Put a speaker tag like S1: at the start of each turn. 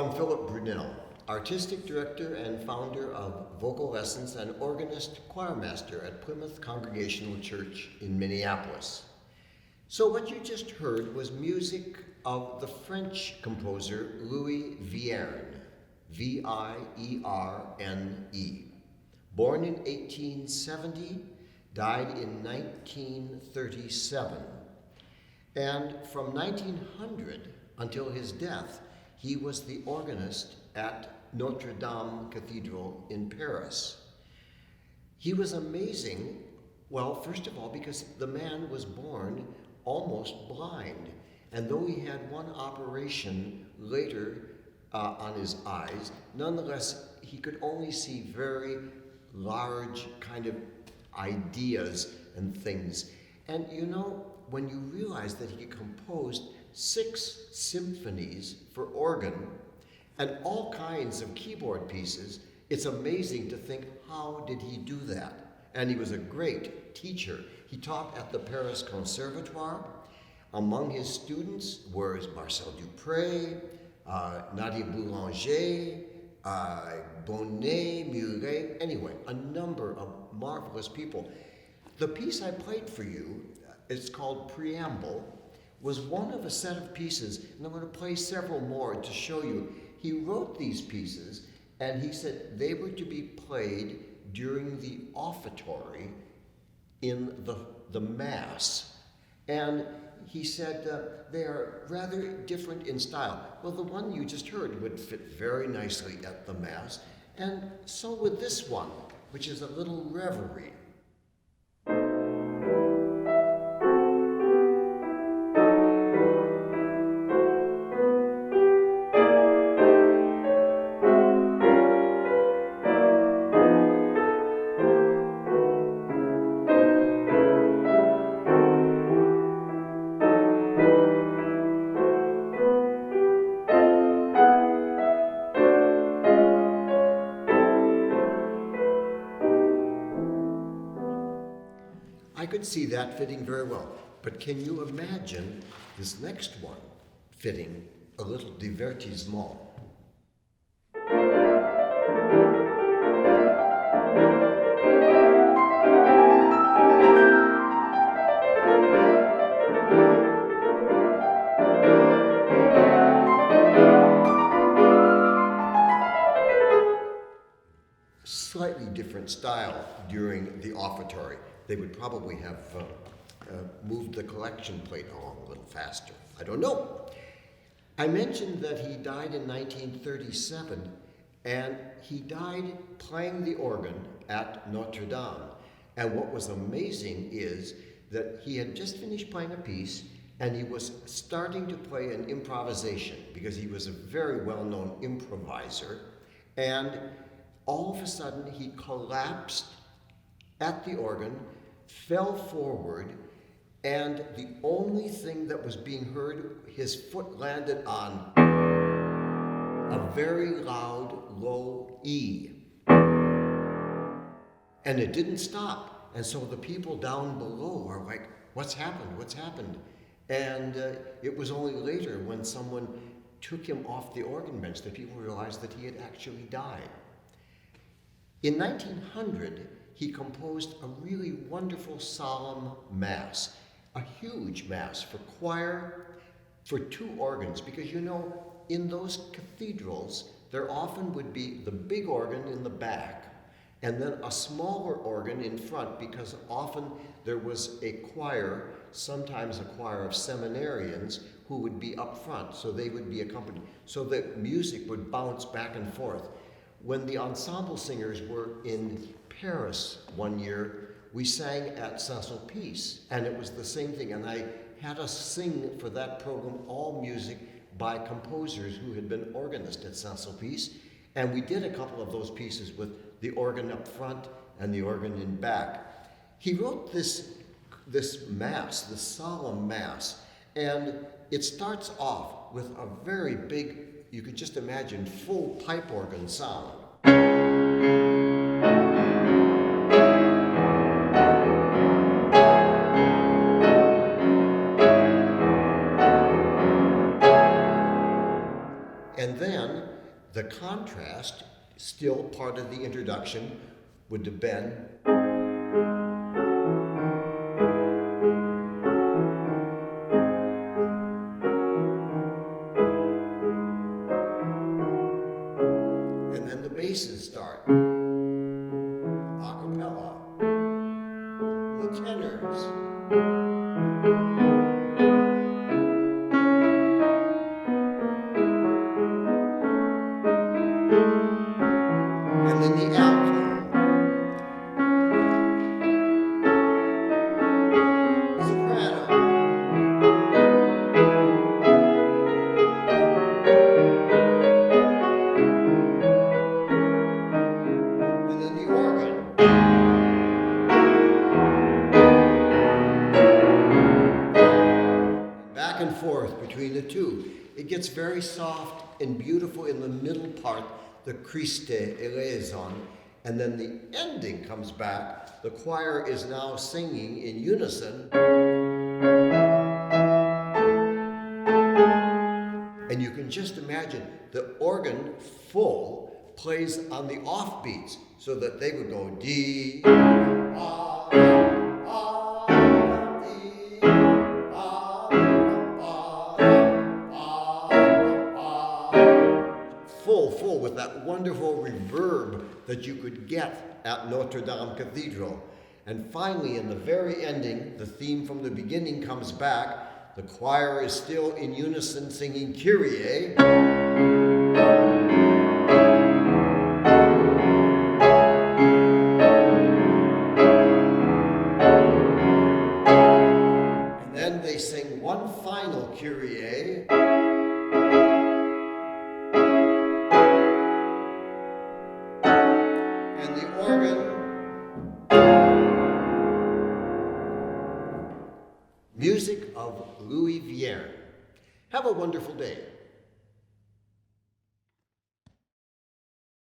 S1: I'm Philip Brunelle, Artistic Director and founder of Vocal Lessons and organist choirmaster at Plymouth Congregational Church in Minneapolis. So what you just heard was music of the French composer Louie Vierne, V-I-E-R-N-E. Born in 1870, died in 1937. And from 1900 until his death, he was the organist at Notre Dame Cathedral in Paris. He was amazing, well, first of all, because the man was born almost blind. And though he had one operation later on his eyes, nonetheless, he could only see very large kind of ideas and things. And you know, when you realize that he composed 6 symphonies for organ and all kinds of keyboard pieces, it's amazing to think, how did he do that? And he was a great teacher. He taught at the Paris Conservatoire. Among his students were Marcel Dupré, Nadia Boulanger, Bonnet, Muret, anyway, a number of marvelous people. The piece I played for you, it's called Preamble, was one of a set of pieces, and I'm going to play several more to show you. He wrote these pieces, and he said they were to be played during the offertory in the Mass. And he said they are rather different in style. Well, the one you just heard would fit very nicely at the Mass, and so would this one, which is a little reverie. I could see that fitting very well, but can you imagine this next one fitting a little divertissement? Slightly different style during the offertory. They would probably have moved the collection plate along a little faster. I don't know. I mentioned that he died in 1937, and he died playing the organ at Notre Dame. And what was amazing is that he had just finished playing a piece, and he was starting to play an improvisation, because he was a very well-known improviser. And all of a sudden, he collapsed at the organ, fell forward, and the only thing that was being heard, his foot landed on a very loud, low E. And it didn't stop. And so the people down below are like, what's happened? What's happened? And it was only later when someone took him off the organ bench that people realized that he had actually died. In 1900, he composed a really wonderful solemn Mass, a huge Mass for choir, for 2 organs, because you know, in those cathedrals, there often would be the big organ in the back, and then a smaller organ in front, because often there was a choir, sometimes a choir of seminarians, who would be up front, so they would be accompanied. So the music would bounce back and forth. When the ensemble singers were in Paris one year, we sang at Saint-Sulpice, and it was the same thing. And I had us sing for that program all music by composers who had been organists at Saint-Sulpice, and we did a couple of those pieces with the organ up front and the organ in back. He wrote this Mass, this solemn Mass, and it starts off with a very big, you could just imagine, full pipe organ sound. And then contrast, still part of the introduction, would have been and then the basses start. A cappella. The tenors. And then the alto. Soprano. And then the organ. Back and forth between the two. It gets very soft and beautiful in the middle part, the Christe eleison, and then the ending comes back. The choir is now singing in unison. And you can just imagine the organ full plays on the offbeats so that they would go D, ah, ah, D, ah, full with that wonderful reverb that you could get at Notre Dame Cathedral. And finally, in the very ending, the theme from the beginning comes back. The choir is still in unison singing Kyrie. And then they sing one final Kyrie. And the organ. Music of Louie Vierne. Have a wonderful day.